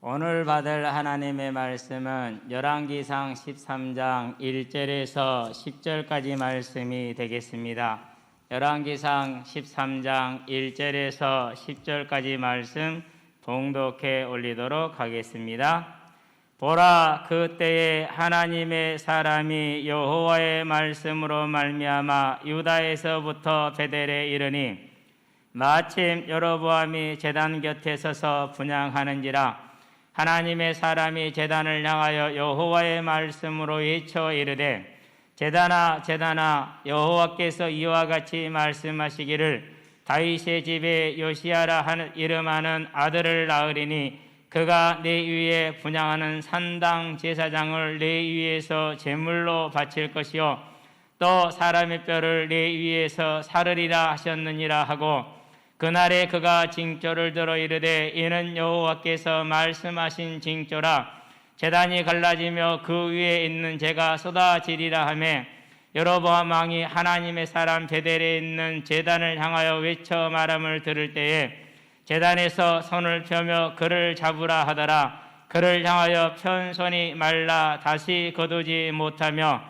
오늘 받을 하나님의 말씀은 열왕기상 13장 1절에서 10절까지 말씀이 되겠습니다. 열왕기상 13장 1절에서 10절까지 말씀 봉독해 올리도록 하겠습니다. 보라, 그때에 하나님의 사람이 여호와의 말씀으로 말미암아 유다에서부터 베델에 이르니 마침 여로보암이 제단 곁에 서서 분향하는지라. 하나님의 사람이 제단을 향하여 여호와의 말씀으로 외쳐 이르되, 제단아 제단아, 여호와께서 이와 같이 말씀하시기를 다윗의 집에 요시야라 이름하는 아들을 낳으리니 그가 내 위에 분향하는 산당 제사장을 내 위에서 제물로 바칠 것이요 또 사람의 뼈를 내 위에서 사르리라 하셨느니라 하고, 그날에 그가 징조를 들어 이르되, 이는 여호와께서 말씀하신 징조라. 제단이 갈라지며 그 위에 있는 재가 쏟아지리라 하며, 여로보암 왕이 하나님의 사람 베델에 있는 제단을 향하여 외쳐 말함을 들을 때에 제단에서 손을 펴며 그를 잡으라 하더라. 그를 향하여 편 손이 말라 다시 거두지 못하며,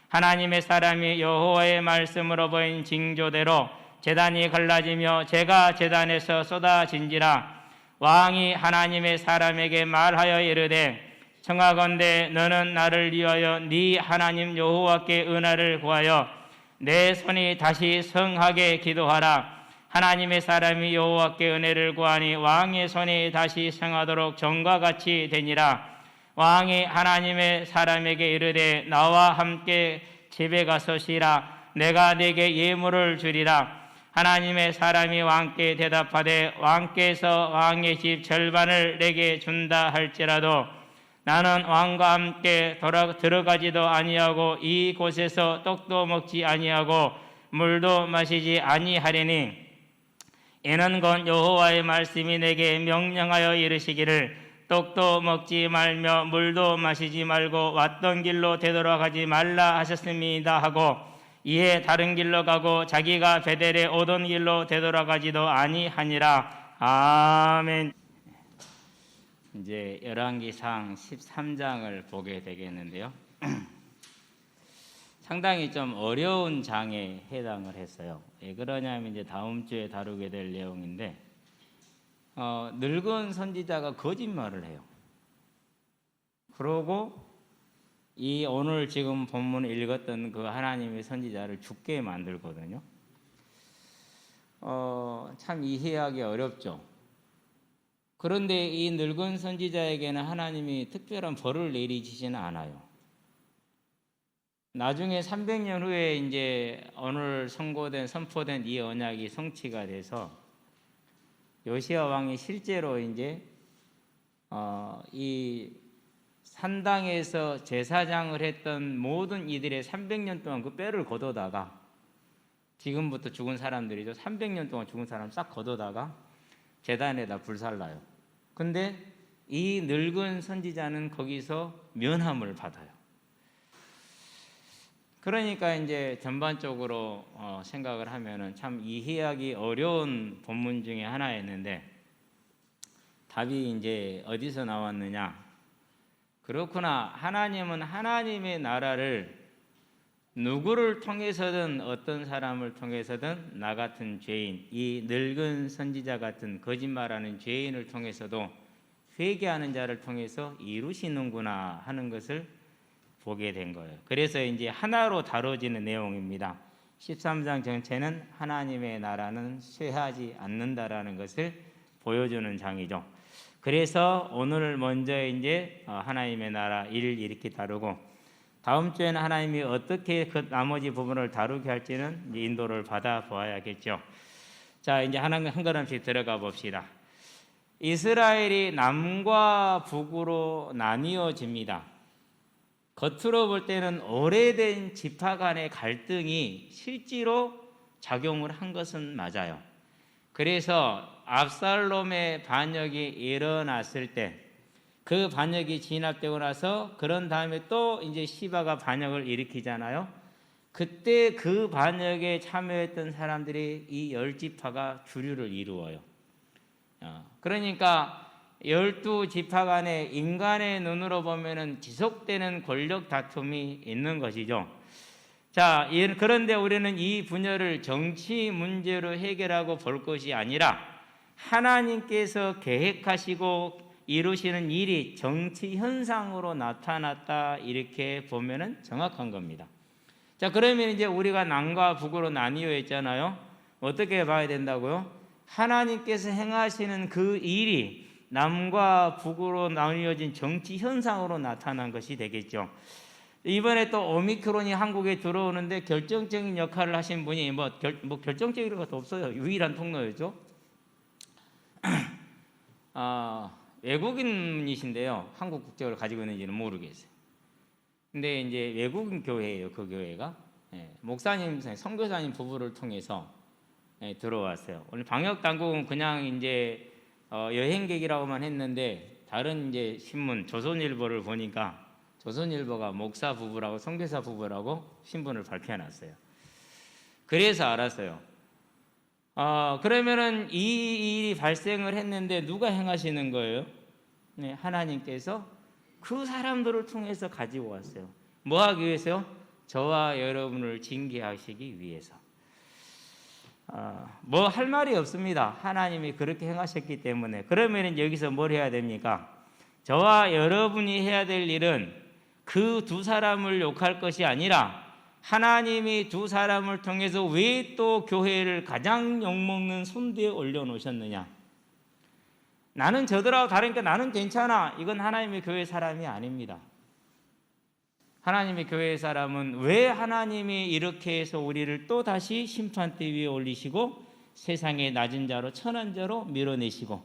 하나님의 사람이 여호와의 말씀으로 보인 징조대로 제단이 갈라지며 재가 제단에서 쏟아진지라. 왕이 하나님의 사람에게 말하여 이르되, 청하건대 너는 나를 위하여 네 하나님 여호와께 은혜를 구하여 내 손이 다시 성하게 기도하라. 하나님의 사람이 여호와께 은혜를 구하니 왕의 손이 다시 성하도록 전과 같이 되니라. 왕이 하나님의 사람에게 이르되, 나와 함께 집에 가서 쉬라. 내가 네게 예물을 주리라. 하나님의 사람이 왕께 대답하되, 왕께서 왕의 집 절반을 내게 준다 할지라도 나는 왕과 함께 들어가지도 아니하고 이 곳에서 떡도 먹지 아니하고 물도 마시지 아니하리니, 이는 곧 여호와의 말씀이 내게 명령하여 이르시기를 떡도 먹지 말며 물도 마시지 말고 왔던 길로 되돌아가지 말라 하셨습니다 하고, 이에 다른 길로 가고 자기가 베델에 오던 길로 되돌아가지도 아니하니라. 아멘. 이제 열왕기상 13장을 보게 되겠는데요. 상당히 좀 어려운 장에 해당을 했어요. 왜 그러냐면 이제 다음 주에 다루게 될 내용인데, 늙은 선지자가 거짓말을 해요. 그러고 이 오늘 지금 본문 읽었던 그 하나님의 선지자를 죽게 만들거든요. 참 이해하기 어렵죠. 그런데 이 늙은 선지자에게는 하나님이 특별한 벌을 내리시지는 않아요. 나중에 300년 후에 이제 오늘 선포된 이 언약이 성취가 돼서 요시야 왕이 실제로 이제 이 산당에서 제사장을 했던 모든 이들의 300년 동안 그 뼈를 거둬다가, 지금부터 죽은 사람들이죠. 300년 동안 죽은 사람 싹 거둬다가 제단에다 불살라요. 근데 이 늙은 선지자는 거기서 면함을 받아요. 그러니까 이제 전반적으로 생각을 하면은 참 이해하기 어려운 본문 중에 하나였는데, 답이 이제 어디서 나왔느냐? 그렇구나. 하나님은 하나님의 나라를 누구를 통해서든 어떤 사람을 통해서든 나 같은 죄인, 이 늙은 선지자 같은 거짓말하는 죄인을 통해서도 회개하는 자를 통해서 이루시는구나 하는 것을 보게 된 거예요. 그래서 이제 하나로 다뤄지는 내용입니다. 13장 전체는 하나님의 나라는 쇠하지 않는다라는 것을 보여주는 장이죠. 그래서 오늘 먼저 이제 하나님의 나라 1 이렇게 다루고, 다음 주에는 하나님이 어떻게 그 나머지 부분을 다루게 할지는 이제 인도를 받아 보아야겠죠. 자, 이제 한 걸음씩 들어가 봅시다. 이스라엘이 남과 북으로 나뉘어집니다. 겉으로 볼 때는 오래된 지파 간의 갈등이 실제로 작용을 한 것은 맞아요. 그래서 압살롬의 반역이 일어났을 때 그 반역이 진압되고 나서 그런 다음에 또 이제 시바가 반역을 일으키잖아요. 그때 그 반역에 참여했던 사람들이 이 10지파가 주류를 이루어요. 그러니까 12지파 간에 인간의 눈으로 보면은 지속되는 권력 다툼이 있는 것이죠. 자, 그런데 우리는 이 분열을 정치 문제로 해결하고 볼 것이 아니라 하나님께서 계획하시고 이루시는 일이 정치 현상으로 나타났다, 이렇게 보면은 정확한 겁니다. 자, 그러면 이제 우리가 남과 북으로 나뉘어 있잖아요. 어떻게 봐야 된다고요? 하나님께서 행하시는 그 일이 남과 북으로 나뉘어진 정치 현상으로 나타난 것이 되겠죠. 이번에 또 오미크론이 한국에 들어오는데 결정적인 역할을 하신 분이 결정적인 것도 없어요. 유일한 통로였죠. 외국인이신데요. 한국 국적을 가지고 있는지는 모르겠어요. 근데 이제 외국인 교회예요. 그 교회가 목사님, 선교사님 부부를 통해서 들어왔어요. 오늘 방역 당국은 그냥 이제 여행객이라고만 했는데, 다른 이제 신문 조선일보를 보니까 조선일보가 목사 부부라고 선교사 부부라고 신분을 발표해놨어요. 그래서 알았어요. 그러면은 이 일이 발생을 했는데 누가 행하시는 거예요? 네, 하나님께서 그 사람들을 통해서 가지고 왔어요. 뭐 하기 위해서요? 저와 여러분을 징계하시기 위해서. 뭐 할 말이 없습니다. 하나님이 그렇게 행하셨기 때문에. 그러면 여기서 뭘 해야 됩니까? 저와 여러분이 해야 될 일은 그 두 사람을 욕할 것이 아니라 하나님이 두 사람을 통해서 왜 또 교회를 가장 욕먹는 손대에 올려놓으셨느냐. 나는 저들하고 다르니까 나는 괜찮아. 이건 하나님의 교회 사람이 아닙니다. 하나님의 교회 사람은 왜 하나님이 이렇게 해서 우리를 또 다시 심판대 위에 올리시고 세상의 낮은 자로 천한 자로 밀어내시고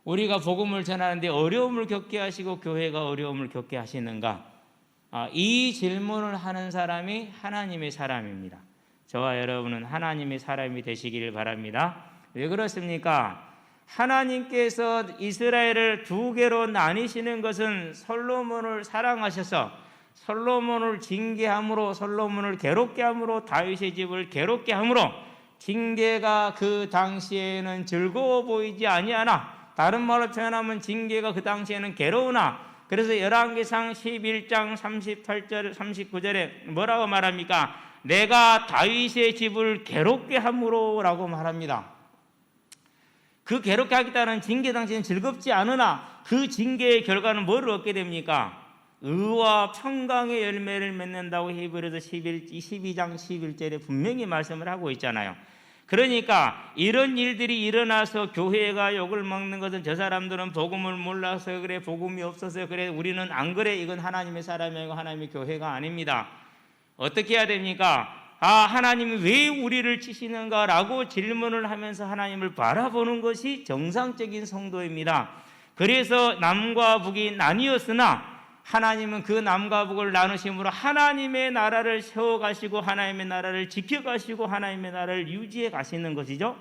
우리가 복음을 전하는데 어려움을 겪게 하시고 교회가 어려움을 겪게 하시는가? 이 질문을 하는 사람이 하나님의 사람입니다. 저와 여러분은 하나님의 사람이 되시기를 바랍니다. 왜 그렇습니까? 하나님께서 이스라엘을 두 개로 나뉘시는 것은 솔로몬을 사랑하셔서 솔로몬을 징계함으로, 솔로몬을 괴롭게 함으로, 다윗의 집을 괴롭게 함으로 징계가 그 당시에는 즐거워 보이지 아니하나, 다른 말로 표현하면 징계가 그 당시에는 괴로우나, 그래서 열왕기상 11장 38절 39절에 뭐라고 말합니까? 내가 다윗의 집을 괴롭게 함으로 라고 말합니다. 그 괴롭게 하겠다는 징계 당시에는 즐겁지 않으나 그 징계의 결과는 뭐를 얻게 됩니까? 의와 평강의 열매를 맺는다고 히브리서 12장 11절에 분명히 말씀을 하고 있잖아요. 그러니까 이런 일들이 일어나서 교회가 욕을 먹는 것은 저 사람들은 복음을 몰라서 그래, 복음이 없어서 그래, 우리는 안 그래, 이건 하나님의 사람이 아니고 하나님의 교회가 아닙니다. 어떻게 해야 됩니까? 하나님이 왜 우리를 치시는가? 라고 질문을 하면서 하나님을 바라보는 것이 정상적인 성도입니다. 그래서 남과 북이 나뉘었으나 하나님은 그 남과 북을 나누심으로 하나님의 나라를 세워가시고 하나님의 나라를 지켜가시고 하나님의 나라를 유지해 가시는 것이죠.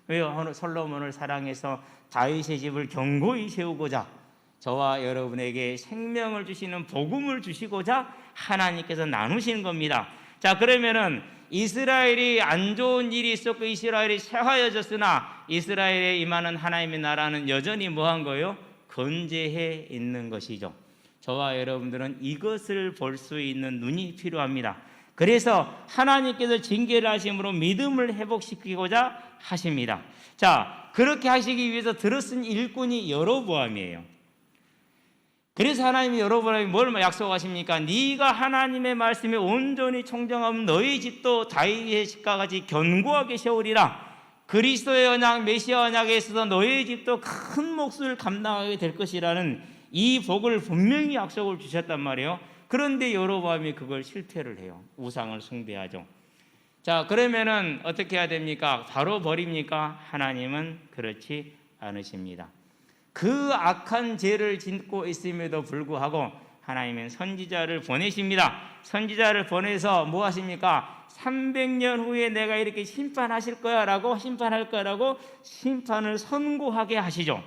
왜요? 솔로몬을 사랑해서 다윗의 집을 견고히 세우고자, 저와 여러분에게 생명을 주시는 복음을 주시고자 하나님께서 나누시는 겁니다. 자, 그러면은 이스라엘이 안 좋은 일이 있었고 이스라엘이 쇠하여졌으나 이스라엘에 임하는 하나님의 나라는 여전히 뭐한 거예요? 건재해 있는 것이죠. 저와 여러분들은 이것을 볼 수 있는 눈이 필요합니다. 그래서 하나님께서 징계를 하심으로 믿음을 회복시키고자 하십니다. 자, 그렇게 하시기 위해서 들어쓴 일꾼이 여로보암이에요. 그래서 하나님이 여로보암이 뭘 약속하십니까? 네가 하나님의 말씀에 온전히 청정하면 너희 집도 다윗의 집과 같이 견고하게 세우리라. 그리스도의 언약, 메시아 언약에 있어서 너희 집도 큰 몫을 감당하게 될 것이라는 이 복을 분명히 약속을 주셨단 말이에요. 그런데 여로보암이 그걸 실패를 해요. 우상을 숭배하죠. 자, 그러면은 어떻게 해야 됩니까? 바로 버립니까? 하나님은 그렇지 않으십니다. 그 악한 죄를 짓고 있음에도 불구하고 하나님은 선지자를 보내십니다. 선지자를 보내서 뭐 하십니까? 300년 후에 내가 이렇게 심판하실 거야 라고, 심판할 거라고 심판을 선고하게 하시죠.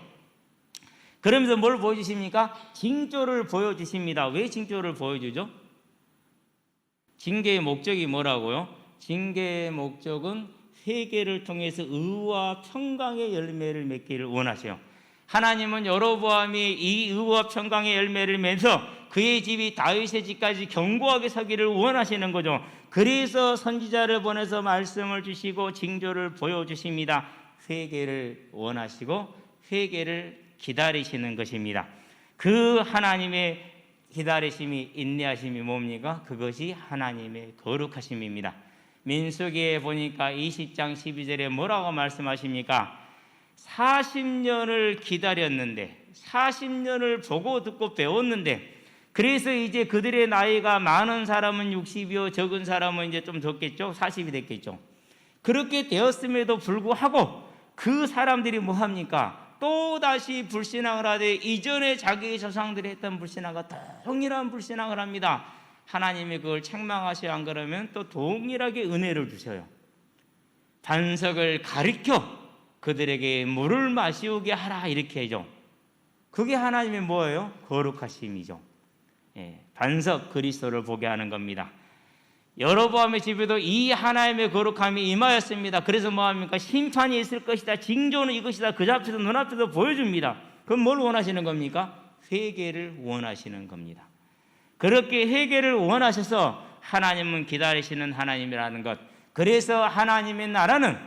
그러면서 뭘 보여주십니까? 징조를 보여주십니다. 왜 징조를 보여주죠? 징계의 목적이 뭐라고요? 징계의 목적은 회개를 통해서 의와 평강의 열매를 맺기를 원하세요. 하나님은 여로보암이 이 의와 평강의 열매를 맺어 그의 집이 다윗의 집까지 견고하게 서기를 원하시는 거죠. 그래서 선지자를 보내서 말씀을 주시고 징조를 보여주십니다. 회개를 원하시고 회개를 기다리시는 것입니다. 그 하나님의 기다리심이, 인내하심이 뭡니까? 그것이 하나님의 거룩하심입니다. 민수기에 보니까 20장 12절에 뭐라고 말씀하십니까? 40년을 기다렸는데, 40년을 보고 듣고 배웠는데, 그래서 이제 그들의 나이가 많은 사람은 60이요 적은 사람은 이제 좀 적겠죠. 40이 됐겠죠. 그렇게 되었음에도 불구하고 그 사람들이 뭐합니까? 또다시 불신앙을 하되 이전에 자기의 조상들이 했던 불신앙과 동일한 불신앙을 합니다. 하나님이 그걸 책망하셔야 안 그러면 또 동일하게 은혜를 주셔요. 반석을 가리켜 그들에게 물을 마시우게 하라 이렇게 해줘. 그게 하나님의 뭐예요? 거룩하심이죠. 반석 그리스도를 보게 하는 겁니다. 여로보암의 집에도 이 하나님의 거룩함이 임하였습니다. 그래서 뭐합니까? 심판이 있을 것이다. 징조는 이것이다. 그 앞에서 눈앞에서 보여줍니다. 그럼 뭘 원하시는 겁니까? 회개를 원하시는 겁니다. 그렇게 회개를 원하셔서 하나님은 기다리시는 하나님이라는 것. 그래서 하나님의 나라는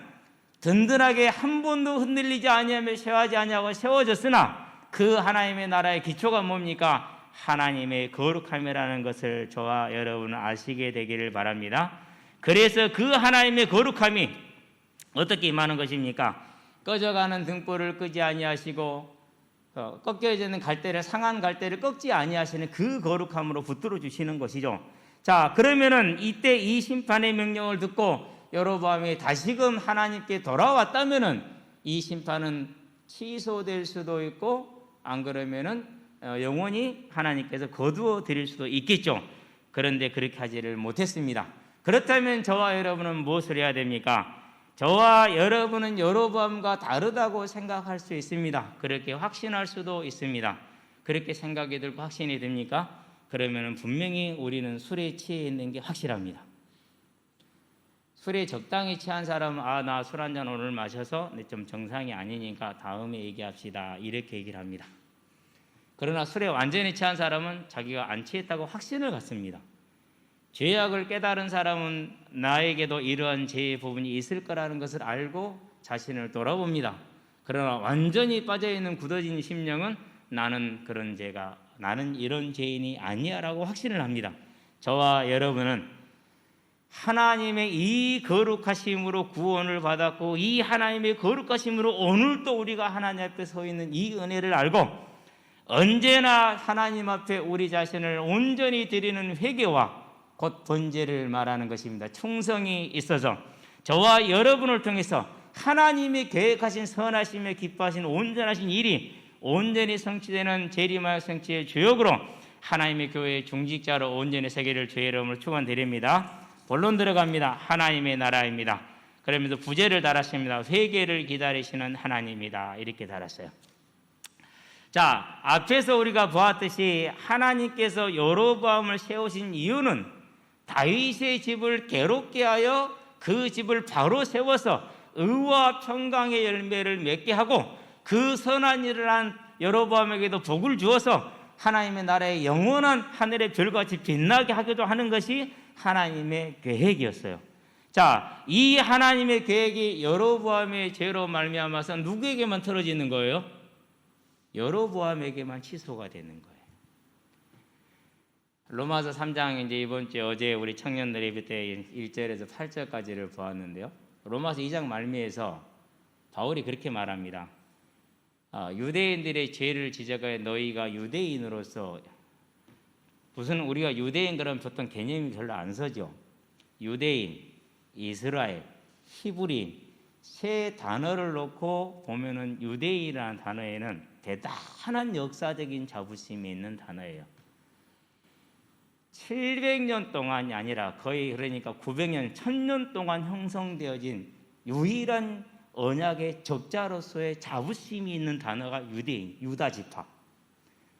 든든하게 한 번도 흔들리지 아니하며 쇠하지 아니하고 세워졌으나 그 하나님의 나라의 기초가 뭡니까? 하나님의 거룩함이라는 것을 저와 여러분은 아시게 되기를 바랍니다. 그래서 그 하나님의 거룩함이 어떻게 임하는 것입니까? 꺼져가는 등불을 끄지 아니하시고 꺾여지는 갈대를, 상한 갈대를 꺾지 아니하시는 그 거룩함으로 붙들어 주시는 것이죠. 자, 그러면은 이때 이 심판의 명령을 듣고 여로보암이 다시금 하나님께 돌아왔다면은 이 심판은 취소될 수도 있고 안 그러면은 영원히 하나님께서 거두어 드릴 수도 있겠죠. 그런데 그렇게 하지를 못했습니다. 그렇다면 저와 여러분은 무엇을 해야 됩니까? 저와 여러분은 여로보암과 다르다고 생각할 수 있습니다. 그렇게 확신할 수도 있습니다. 그렇게 생각이 들고 확신이 듭니까? 그러면 분명히 우리는 술에 취해 있는 게 확실합니다. 술에 적당히 취한 사람은 나 술 한 잔 오늘 마셔서 좀 정상이 아니니까 다음에 얘기합시다 이렇게 얘기를 합니다. 그러나 술에 완전히 취한 사람은 자기가 안 취했다고 확신을 갖습니다. 죄악을 깨달은 사람은 나에게도 이러한 죄의 부분이 있을 거라는 것을 알고 자신을 돌아봅니다. 그러나 완전히 빠져있는 굳어진 심령은 나는 이런 죄인이 아니야 라고 확신을 합니다. 저와 여러분은 하나님의 이 거룩하심으로 구원을 받았고 이 하나님의 거룩하심으로 오늘도 우리가 하나님 앞에 서 있는 이 은혜를 알고 언제나 하나님 앞에 우리 자신을 온전히 드리는 회개와 곧 번제를 말하는 것입니다. 충성이 있어서 저와 여러분을 통해서 하나님이 계획하신 선하심에 기뻐하신 온전하신 일이 온전히 성취되는 재림하여 성취의 주역으로 하나님의 교회의 중직자로 온전히 세계를 주의 이름으로 축원드립니다. 본론 들어갑니다. 하나님의 나라입니다. 그러면서 부제를 달았습니다. 회개를 기다리시는 하나님이다 이렇게 달았어요. 자, 앞에서 우리가 보았듯이 하나님께서 여로보암을 세우신 이유는 다윗의 집을 괴롭게 하여 그 집을 바로 세워서 의와 평강의 열매를 맺게 하고 그 선한 일을 한 여로보암에게도 복을 주어서 하나님의 나라의 영원한 하늘의 별같이 빛나게 하기도 하는 것이 하나님의 계획이었어요. 자, 이 하나님의 계획이 여로보암의 죄로 말미암아서 누구에게만 틀어지는 거예요? 여로보암에게만 취소가 되는 거예요. 로마서 3장 이제 이번 주에 어제 우리 청년들 예배 때 1절에서 8절까지를 보았는데요. 로마서 2장 말미에서 바울이 그렇게 말합니다. 유대인들의 죄를 지적하여 너희가 유대인으로서 무슨 우리가 유대인 그러면 보통 개념이 별로 안 서죠. 유대인, 이스라엘, 히브리인 세 단어를 놓고 보면은 유대인이라는 단어에는 대단한 역사적인 자부심이 있는 단어예요. 700년 동안이 아니라 거의 그러니까 900년, 1000년 동안 형성되어진 유일한 언약의 적자로서의 자부심이 있는 단어가 유대인, 유다 지파.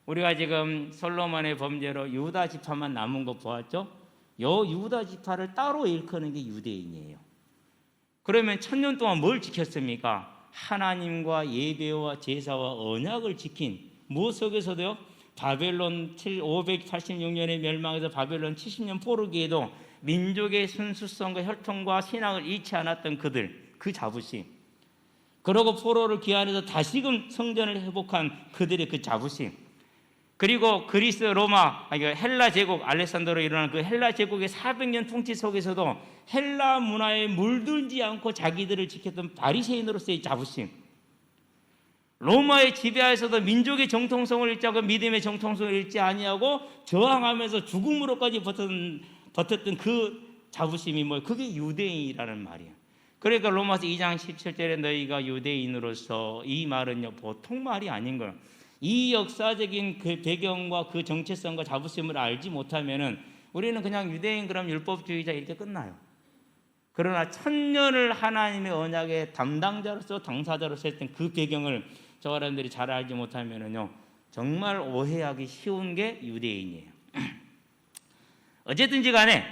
우리가 지금 솔로몬의 범죄로 유다 지파만 남은 거 보았죠? 요 유다 지파를 따로 일컫는 게 유대인이에요. 그러면 1000년 동안 뭘 지켰습니까? 하나님과 예배와 제사와 언약을 지킨 무엇 속에서도요? 바벨론 586년에 멸망해서 바벨론 70년 포로기에도 민족의 순수성과 혈통과 신앙을 잃지 않았던 그들, 그 자부심, 그러고 포로를 귀환해서 다시금 성전을 회복한 그들의 그 자부심, 그리고 그리스, 로마, 헬라 제국, 알렉산더로 일어난 그 헬라 제국의 400년 통치 속에서도 헬라 문화에 물들지 않고 자기들을 지켰던 바리새인으로서의 자부심, 로마의 지배하에서도 민족의 정통성을 잃지 않고 믿음의 정통성을 잃지 아니하고 저항하면서 죽음으로까지 버텼던 그 자부심이 뭐예요? 그게 유대인이라는 말이에요. 그러니까 로마서 2장 17절에 너희가 유대인으로서, 이 말은요 보통 말이 아닌 거예요. 이 역사적인 그 배경과 그 정체성과 자부심을 알지 못하면은 우리는 그냥 유대인 그럼 율법주의자 이렇게 끝나요. 그러나 천년을 하나님의 언약의 담당자로서 당사자로서 했던 그 배경을 저 사람들이 잘 알지 못하면은요 정말 오해하기 쉬운 게 유대인이에요. 어쨌든지 간에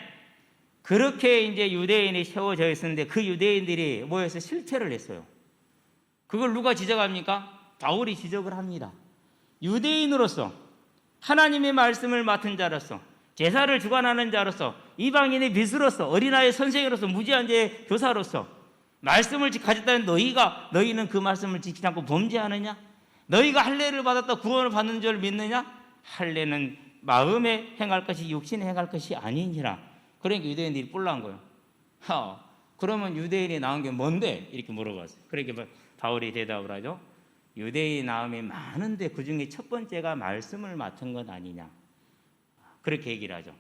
그렇게 이제 유대인이 세워져 있었는데 그 유대인들이 모여서 실패를 했어요. 그걸 누가 지적합니까? 바울이 지적을 합니다. 유대인으로서 하나님의 말씀을 맡은 자로서 제사를 주관하는 자로서 이방인의 빚으로서 어린아이 선생으로서 무지한 자의 교사로서 말씀을 가졌다는 너희는 그 말씀을 지키지 않고 범죄하느냐? 너희가 할례를 받았다 구원을 받는 줄 믿느냐? 할례는 마음에 행할 것이 육신에 행할 것이 아니니라. 그러니까 유대인들이 뿔난 거예요. 그러면 유대인이 나온 게 뭔데? 이렇게 물어봤어요. 그러니까 바울이 대답을 하죠. 유대인이 나음이 많은데 그 중에 첫 번째가 말씀을 맡은 것 아니냐. 그렇게 얘기를 하죠.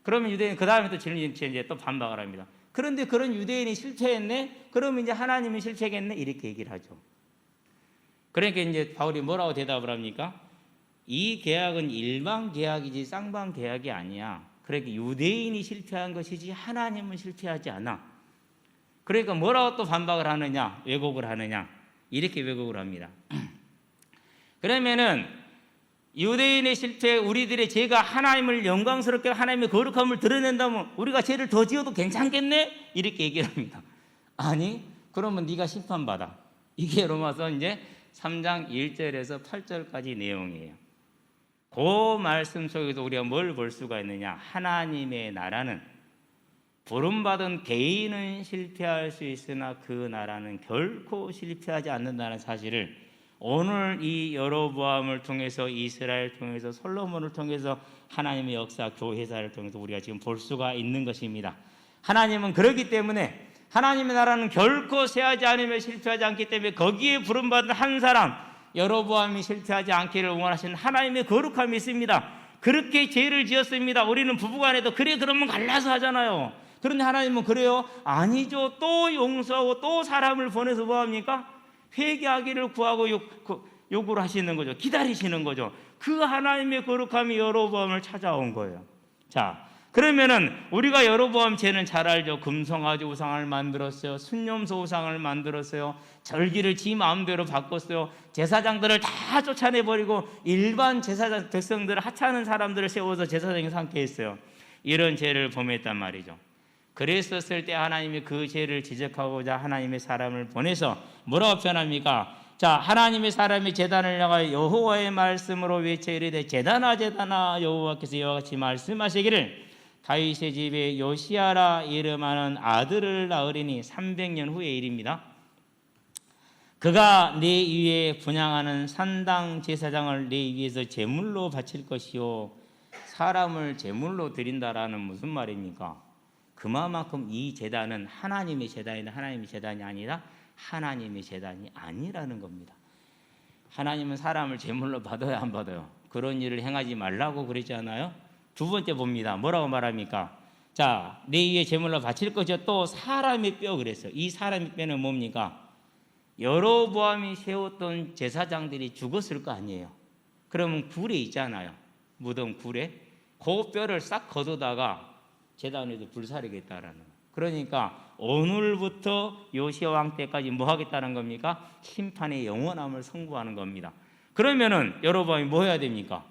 그러면 유대인 그 다음에 또 이제 또 반박을 합니다. 그런데 그런 유대인이 실패했네? 그러면 이제 하나님이 실패했네? 이렇게 얘기를 하죠. 그러니까 이제 바울이 뭐라고 대답을 합니까? 이 계약은 일반 계약이지 쌍방 계약이 아니야. 그러니까 유대인이 실패한 것이지 하나님은 실패하지 않아. 그러니까 뭐라고 또 반박을 하느냐? 왜곡을 하느냐? 이렇게 왜곡을 합니다. 그러면은 유대인의 실패, 우리들의 죄가 하나님을 영광스럽게 하나님의 거룩함을 드러낸다면 우리가 죄를 더 지어도 괜찮겠네? 이렇게 얘기를 합니다. 아니, 그러면 네가 심판받아. 이게 로마서 이제 3장 1절에서 8절까지 내용이에요. 그 말씀 속에서 우리가 뭘 볼 수가 있느냐? 하나님의 나라는 부름받은 개인은 실패할 수 있으나 그 나라는 결코 실패하지 않는다는 사실을 오늘 이 여로보암을 통해서, 이스라엘을 통해서, 솔로몬을 통해서, 하나님의 역사, 교회사를 통해서 우리가 지금 볼 수가 있는 것입니다. 하나님은 그렇기 때문에 하나님의 나라는 결코 쇠하지 않으며 실패하지 않기 때문에 거기에 부름받은 한 사람, 여로보암이 실패하지 않기를 원하시는 하나님의 거룩함이 있습니다. 그렇게 죄를 지었습니다. 우리는 부부간에도 그래 그러면 갈라서 하잖아요. 그런데 하나님은 그래요? 아니죠. 또 용서하고 또 사람을 보내서 뭐합니까? 회개하기를 구하고 요구를 하시는 거죠. 기다리시는 거죠. 그 하나님의 거룩함이 여로보암을 찾아온 거예요. 자, 그러면은 우리가 여로보암 죄는 잘 알죠. 금송아지 우상을 만들었어요. 순념소 우상을 만들었어요. 절기를 지 마음대로 바꿨어요. 제사장들을 다 쫓아내버리고 일반 제사장 백성들을 하찮은 사람들을 세워서 제사장에 삼게 했어요. 이런 죄를 범했단 말이죠. 그랬었을 때 하나님이 그 죄를 지적하고자 하나님의 사람을 보내서 뭐라고 표현합니까? 자, 하나님의 사람이 제단을 향하여 여호와의 말씀으로 외쳐 이르되 제단아 제단아 여호와께서 이와 같이 말씀하시기를 다윗의 집에 요시야라 이름하는 아들을 낳으리니 300년 후의 일입니다. 그가 내 위에 분향하는 산당 제사장을 내 위에서 제물로 바칠 것이요. 사람을 제물로 드린다라는 무슨 말입니까? 그만큼 이 제단은 하나님의 제단이나 하나님의 제단이 아니라 하나님의 제단이 아니라는 겁니다. 하나님은 사람을 제물로 받아요, 안 받아요? 그런 일을 행하지 말라고 그랬잖아요. 두 번째 봅니다. 뭐라고 말합니까? 자, 내 위에 제물로 바칠 것이요. 또 사람의 뼈 그랬어요. 이 사람의 뼈는 뭡니까? 여로보암이 세웠던 제사장들이 죽었을 거 아니에요. 그러면 굴에 있잖아요. 무덤 굴에. 그 뼈를 싹 걷어다가 제단에도 불사르겠다라는. 그러니까 오늘부터 요시야 왕 때까지 뭐 하겠다는 겁니까? 심판의 영원함을 선고하는 겁니다. 그러면은 여로보암이 뭐 해야 됩니까?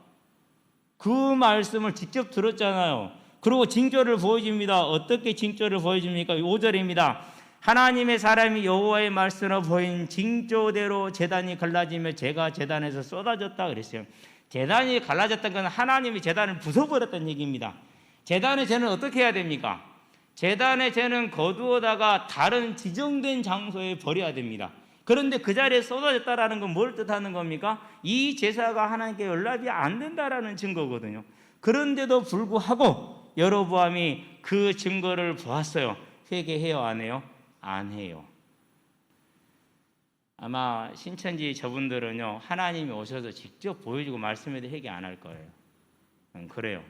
그 말씀을 직접 들었잖아요. 그리고 징조를 보여줍니다. 어떻게 징조를 보여줍니까? 5절입니다. 하나님의 사람이 여호와의 말씀으로 보인 징조대로 제단이 갈라지며 재가 제단에서 쏟아졌다 그랬어요. 제단이 갈라졌다는 건 하나님이 제단을 부숴버렸다는 얘기입니다. 제단의 죄는 어떻게 해야 됩니까? 제단의 죄는 거두어다가 다른 지정된 장소에 버려야 됩니다. 그런데 그 자리에 쏟아졌다라는 건 뭘 뜻하는 겁니까? 이 제사가 하나님께 연락이 안 된다라는 증거거든요. 그런데도 불구하고 여로보암이 그 증거를 보았어요. 회개해요, 안 해요? 안 해요. 아마 신천지 저분들은요, 하나님이 오셔서 직접 보여주고 말씀해도 회개 안 할 거예요. 그래요.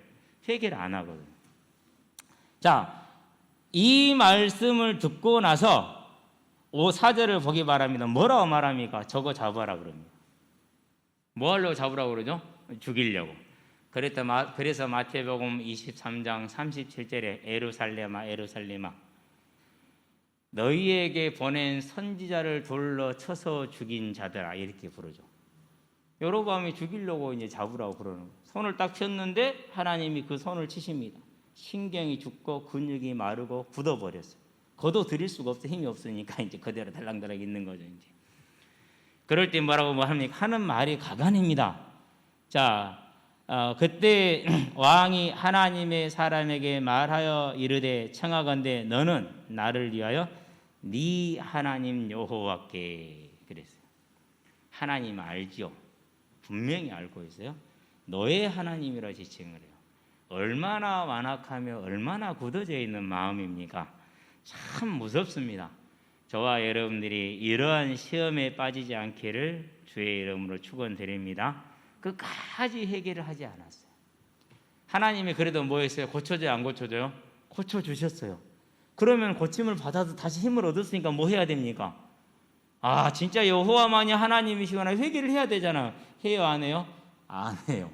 회개를 안 하거든요. 자, 이 말씀을 듣고 나서 4절을 보기 바랍니다. 뭐라고 말합니까? 저거 잡아라 그럽니다. 뭐 하려고 잡으라고 그러죠? 죽이려고. 그래서 마태복음 23장 37절에 에루살렘아 에루살렘아 너희에게 보낸 선지자를 돌로 쳐서 죽인 자들아 이렇게 부르죠. 여로보암이 죽이려고 이제 잡으라고 그러는 거예요. 손을 딱 폈는데 하나님이 그 손을 치십니다. 신경이 죽고 근육이 마르고 굳어버렸어요. 걷어 드릴 수가 없어. 힘이 없으니까 이제 그대로 달랑달랑 있는 거죠. 이제 그럴 때 뭐라고 합니까? 하는 말이 가관입니다. 자, 그때 왕이 하나님의 사람에게 말하여 이르되 청하건대 너는 나를 위하여 네 하나님 여호와께 그랬어요. 하나님 알지요. 분명히 알고 있어요. 너의 하나님이라 지칭을 해요. 얼마나 완악하며 얼마나 굳어져 있는 마음입니까? 참 무섭습니다. 저와 여러분들이 이러한 시험에 빠지지 않기를 주의 이름으로 축원드립니다. 끝까지 해결을 하지 않았어요. 하나님이 그래도 뭐 했어요? 고쳐줘요, 안 고쳐줘요? 고쳐주셨어요. 그러면 고침을 받아서 다시 힘을 얻었으니까 뭐 해야 됩니까? 아, 진짜 여호와만이 하나님이시거나 회개를 해야 되잖아요. 해요, 안 해요? 안 해요.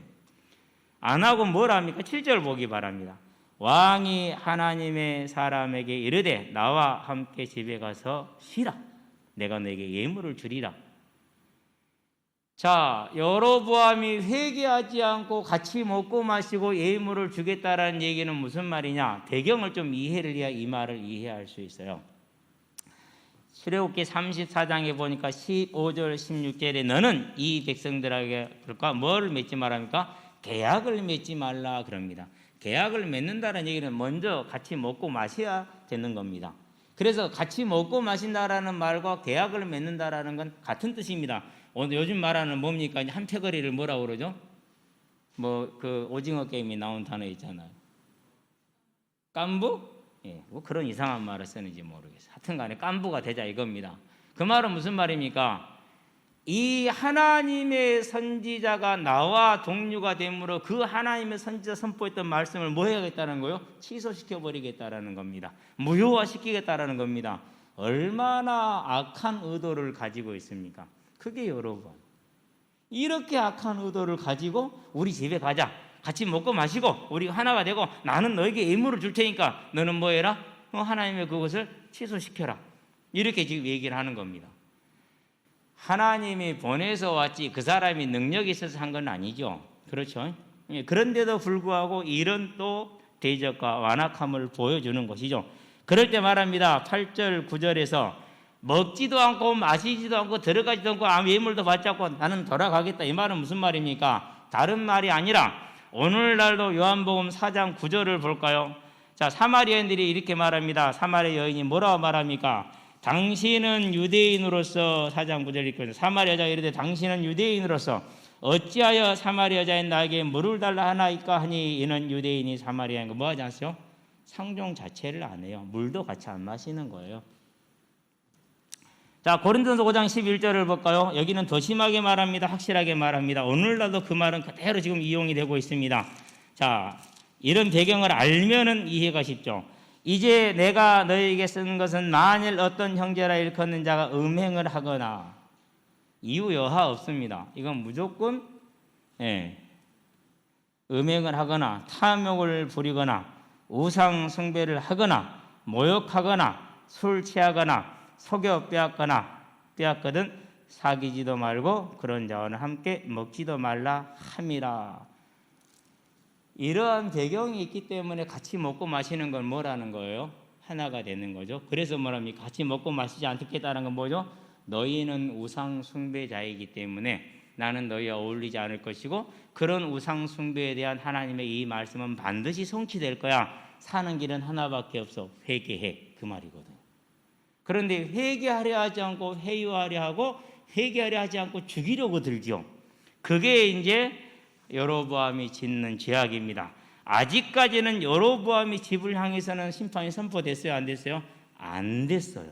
안 하고 뭘 합니까? 7절 보기 바랍니다. 왕이 하나님의 사람에게 이르되 나와 함께 집에 가서 쉬라. 내가 너에게 예물을 주리라. 자, 여로보암이 회개하지 않고 같이 먹고 마시고 예물을 주겠다라는 얘기는 무슨 말이냐? 배경을 좀 이해를 해야 이 말을 이해할 수 있어요. 출애굽기 34장에 보니까 15절 16절에 너는 이 백성들에게 그럴까 뭘 맺지 말합니까? 계약을 맺지 말라 그럽니다. 계약을 맺는다는 얘기는 먼저 같이 먹고 마셔야 되는 겁니다. 그래서 같이 먹고 마신다라는 말과 계약을 맺는다라는 건 같은 뜻입니다. 오늘 요즘 말하는 뭡니까? 한패거리를 뭐라고 그러죠? 뭐 그 오징어 게임이 나온 단어 있잖아요. 깐부? 예, 뭐 그런 이상한 말을 쓰는지 모르겠어요. 하여튼간에 깐부가 되자 이겁니다. 그 말은 무슨 말입니까? 이 하나님의 선지자가 나와 동류가 되므로 그 하나님의 선지자 선포했던 말씀을 뭐 해야겠다는 거요? 취소시켜버리겠다라는 겁니다. 무효화시키겠다라는 겁니다. 얼마나 악한 의도를 가지고 있습니까? 그게 여러분 이렇게 악한 의도를 가지고 우리 집에 가자, 같이 먹고 마시고 우리 하나가 되고 나는 너에게 예물을 줄 테니까 너는 뭐 해라? 하나님의 그것을 취소시켜라. 이렇게 지금 얘기를 하는 겁니다. 하나님이 보내서 왔지 그 사람이 능력이 있어서 한 건 아니죠. 그렇죠? 그런데도 불구하고 이런 또 대적과 완악함을 보여주는 것이죠. 그럴 때 말합니다. 8절 9절에서 먹지도 않고 마시지도 않고 들어가지도 않고 아무 예물도 받지 않고 나는 돌아가겠다. 이 말은 무슨 말입니까? 다른 말이 아니라 오늘날도 요한복음 4장 9절을 볼까요? 자, 사마리아인들이 이렇게 말합니다. 사마리아 여인이 뭐라고 말합니까? 당신은 유대인으로서 4장 9절 읽거든요. 사마리아 여자가 이르되 당신은 유대인으로서 어찌하여 사마리아 여자인 나에게 물을 달라 하나이까 하니 이는 유대인이 사마리아인 거 뭐 하지 않으세요? 상종 자체를 안 해요. 물도 같이 안 마시는 거예요. 자, 고린도서 5장 11절을 볼까요? 여기는 더 심하게 말합니다. 확실하게 말합니다. 오늘날도 그 말은 그대로 지금 이용이 되고 있습니다. 자, 이런 배경을 알면은 이해가 쉽죠. 이제 내가 너희에게 쓰는 것은 만일 어떤 형제라 일컫는 자가 음행을 하거나 이유 여하 없습니다. 이건 무조건 음행을 하거나 탐욕을 부리거나 우상 숭배를 하거나 모욕하거나 술 취하거나 속여 빼앗거든 사귀지도 말고 그런 자와는 함께 먹지도 말라 함이라. 이러한 배경이 있기 때문에 같이 먹고 마시는 건 뭐라는 거예요? 하나가 되는 거죠. 그래서 뭐랍니까? 같이 먹고 마시지 않겠다는 건 뭐죠? 너희는 우상 숭배자이기 때문에 나는 너희와 어울리지 않을 것이고 그런 우상 숭배에 대한 하나님의 이 말씀은 반드시 성취될 거야. 사는 길은 하나밖에 없어. 회개해. 그 말이거든요. 그런데 회개하려 하지 않고 회유하려 하고 회개하려 하지 않고 죽이려고 들죠. 그게 이제 여로보암이 짓는 죄악입니다. 아직까지는 여로보암이 집을 향해서는 심판이 선포됐어요? 안 됐어요? 안 됐어요.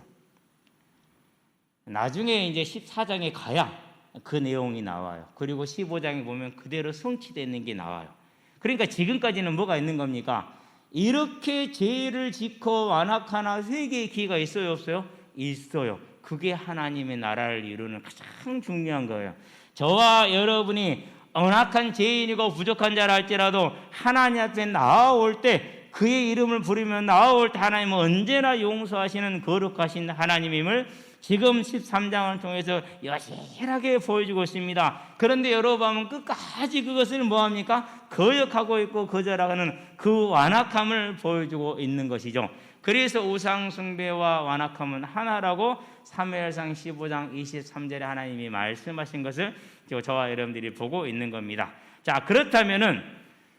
나중에 이제 14장에 가야 그 내용이 나와요. 그리고 15장에 보면 그대로 성취되는 게 나와요. 그러니까 지금까지는 뭐가 있는 겁니까? 이렇게 죄를 짓고 완악하나 회개의 기회가 있어요? 없어요? 있어요. 그게 하나님의 나라를 이루는 가장 중요한 거예요. 저와 여러분이 언악한 죄인이고 부족한 자라 할지라도 하나님 앞에 나아올 때 그의 이름을 부르면 나아올 때 하나님은 언제나 용서하시는 거룩하신 하나님임을 지금 13장을 통해서 여실하게 보여주고 있습니다. 그런데 여러분 끝까지 그것을 뭐합니까? 거역하고 있고 거절하는 그 완악함을 보여주고 있는 것이죠. 그래서 우상 숭배와 완악함은 하나라고 사무엘상 15장 23절에 하나님이 말씀하신 것을 저와 여러분들이 보고 있는 겁니다. 자, 그렇다면은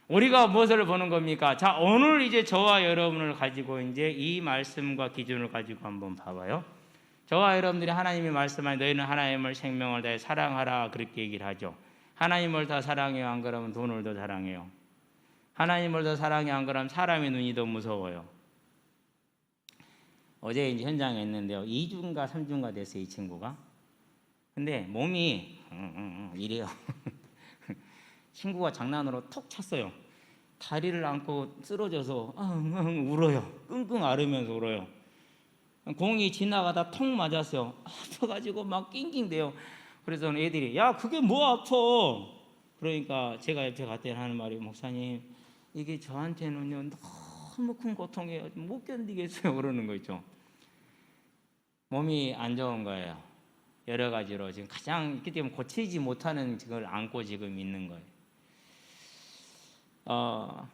우리가 무엇을 보는 겁니까? 자, 오늘 이제 저와 여러분을 가지고 이제 이 말씀과 기준을 가지고 한번 봐봐요. 저와 여러분들이 하나님이 말씀하니 너희는 하나님을 생명을 다해 사랑하라 그렇게 얘기를 하죠. 하나님을 더 사랑해요? 안 그러면 돈을 더 사랑해요? 하나님을 더 사랑해? 안 그러면 사람의 눈이 더 무서워요? 어제 이제 현장에 있는데요. 2주인가 3주인가 됐어요, 이 친구가. 근데 몸이 이래요. 친구가 장난으로 톡 쳤어요. 다리를 안고 쓰러져서 울어요. 끙끙 앓으면서 울어요. 공이 지나가다 톡 맞았어요. 아파가지고 막 낑낑대요. 그래서 애들이 야 그게 뭐 아파? 그러니까 제가 옆에 갔더니 하는 말이 목사님 이게 저한테는요 너무 큰 고통이에요. 못 견디겠어요. 그러는 거 있죠. 몸이 안 좋은 거예요. 여러 가지로 지금 가장 있기 때문에 고치지 못하는 그걸 안고 지금 있는 거예요.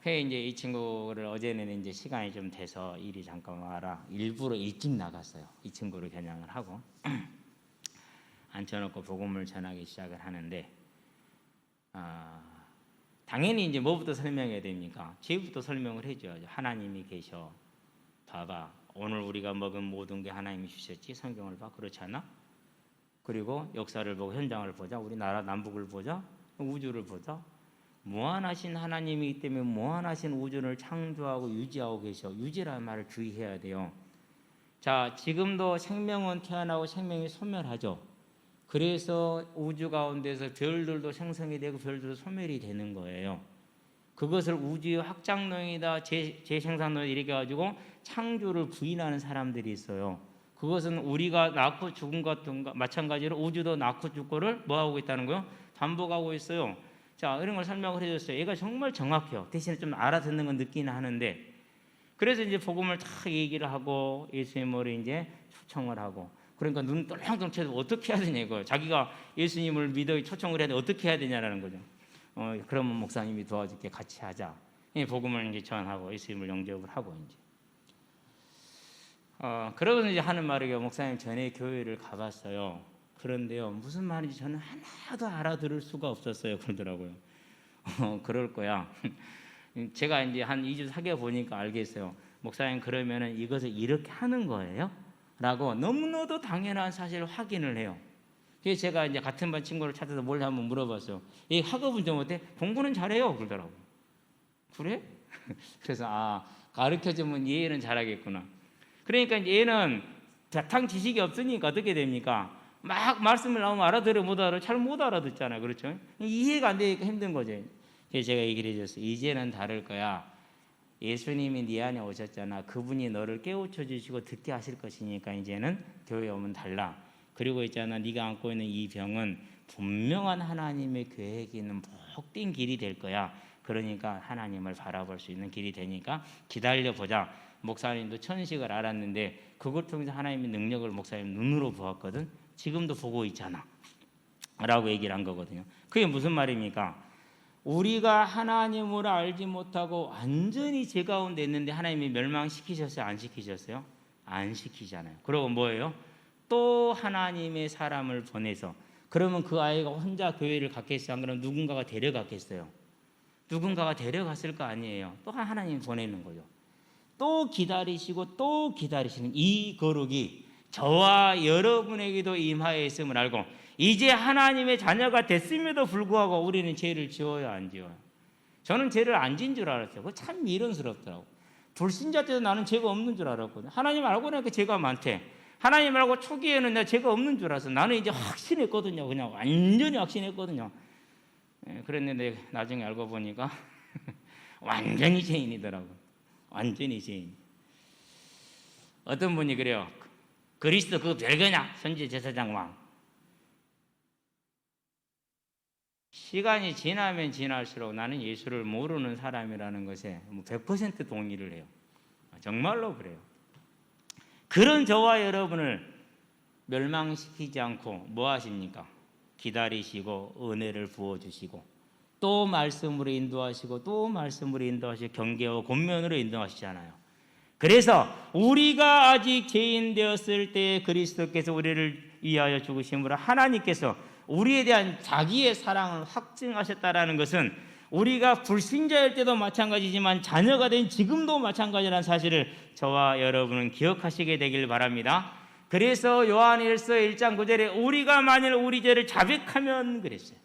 이제 이 친구를 어제는 이제 시간이 좀 돼서 일이 잠깐 와라. 일부러 일찍 나갔어요. 이 친구를 겨냥을 하고 앉혀놓고 복음을 전하기 시작을 하는데 당연히 이제 뭐부터 설명해야 됩니까? 죄부터 설명을 해줘야죠. 하나님이 계셔. 봐봐. 오늘 우리가 먹은 모든 게 하나님이 주셨지. 성경을 봐. 그렇지 않아? 그리고 역사를 보고 현장을 보자. 우리나라 남북을 보자. 우주를 보자. 무한하신 하나님이기 때문에 무한하신 우주를 창조하고 유지하고 계셔. 유지라는 말을 주의해야 돼요. 자, 지금도 생명은 태어나고 생명이 소멸하죠. 그래서 우주 가운데서 별들도 생성이 되고 별들도 소멸이 되는 거예요. 그것을 우주의 확장론이다, 재생산론 이렇게 가지고 창조를 부인하는 사람들이 있어요. 그것은 우리가 낳고 죽은 것과 마찬가지로 우주도 낳고 죽고를 뭐하고 있다는 거요? 반복하고 있어요. 자, 이런 걸 설명을 해줬어요. 얘가 정말 정확해요. 대신에 좀 알아듣는 건 늦기는 하는데, 그래서 이제 복음을 다 얘기를 하고 예수님을 이제 초청을 하고, 그러니까 눈 똘랑똘랑 쳐도 어떻게 해야 되냐 이거예요. 자기가 예수님을 믿어 초청을 해야 돼 어떻게 해야 되냐라는 거죠. 그러면 목사님이 도와줄게, 같이 하자. 복음을 이제 전하고 예수님을 영접을 하고 이제. 그러고 이제 하는 말이에요. 목사님 전에 교회를 가봤어요. 그런데요, 무슨 말인지 저는 하나도 알아들을 수가 없었어요. 그러더라고요. 그럴 거야. 제가 이제 한 2주 사귀어 보니까 알겠어요. 목사님 그러면은 이것을 이렇게 하는 거예요? 라고 너무나도 당연한 사실을 확인을 해요. 그래서 제가 이제 같은 반 친구를 찾아서 뭘 한번 물어봤어요. 이 학업은 좀 어때? 공부는 잘해요. 그러더라고요. 그래? 그래서 가르쳐주면 얘는 잘하겠구나. 그러니까 얘는 바탕 지식이 없으니까 어떻게 됩니까? 막 말씀을 나오면 알아들어 못 알아, 잘 못 알아듣잖아요. 그렇죠? 이해가 안 되니까 힘든 거죠. 그래서 제가 얘기를 해줬어요. 이제는 다를 거야. 예수님이 네 안에 오셨잖아. 그분이 너를 깨우쳐 주시고 듣게 하실 것이니까 이제는 교회 오면 달라. 그리고 있잖아, 네가 안고 있는 이 병은 분명한 하나님의 계획이 있는 복된 길이 될 거야. 그러니까 하나님을 바라볼 수 있는 길이 되니까 기다려보자. 목사님도 천식을 알았는데 그걸 통해서 하나님의 능력을 목사님 눈으로 보았거든. 지금도 보고 있잖아 라고 얘기를 한 거거든요. 그게 무슨 말입니까? 우리가 하나님을 알지 못하고 완전히 죄 가운데 있는데 하나님이 멸망시키셨어요? 안 시키셨어요? 안 시키잖아요. 그리고 뭐예요? 또 하나님의 사람을 보내서, 그러면 그 아이가 혼자 교회를 갔겠어요? 안 그러면 누군가가 데려갔겠어요? 누군가가 데려갔을 거 아니에요. 또 하나님이 보내는 거죠. 또 기다리시고 또 기다리시는 이 거룩이 저와 여러분에게도 임하였음을 알고, 이제 하나님의 자녀가 됐음에도 불구하고 우리는 죄를 지어요, 안 지어요? 저는 죄를 안 지은 줄 알았어요. 그거 참 미련스럽더라고. 불신자 때도 나는 죄가 없는 줄 알았거든요. 하나님 알고 나니까 죄가 많대. 하나님 알고 초기에는 내가 죄가 없는 줄 알아서 나는 이제 확신했거든요. 그냥 완전히 확신했거든요. 그랬는데 나중에 알고 보니까 완전히 죄인이더라고. 완전히 죄인. 어떤 분이 그래요. 그리스도 그거 별거냐? 선지 제사장 왕. 시간이 지나면 지날수록 나는 예수를 모르는 사람이라는 것에 100% 동의를 해요. 정말로 그래요. 그런 저와 여러분을 멸망시키지 않고 뭐 하십니까? 기다리시고 은혜를 부어주시고 또 말씀으로 인도하시고 또 말씀으로 인도하시고 경계와 권면으로 인도하시잖아요. 그래서 우리가 아직 죄인 되었을 때 그리스도께서 우리를 위하여 죽으심으로 하나님께서 우리에 대한 자기의 사랑을 확증하셨다라는 것은 우리가 불신자일 때도 마찬가지지만 자녀가 된 지금도 마찬가지라는 사실을 저와 여러분은 기억하시게 되길 바랍니다. 그래서 요한일서 1장 9절에 우리가 만일 우리 죄를 자백하면 그랬어요.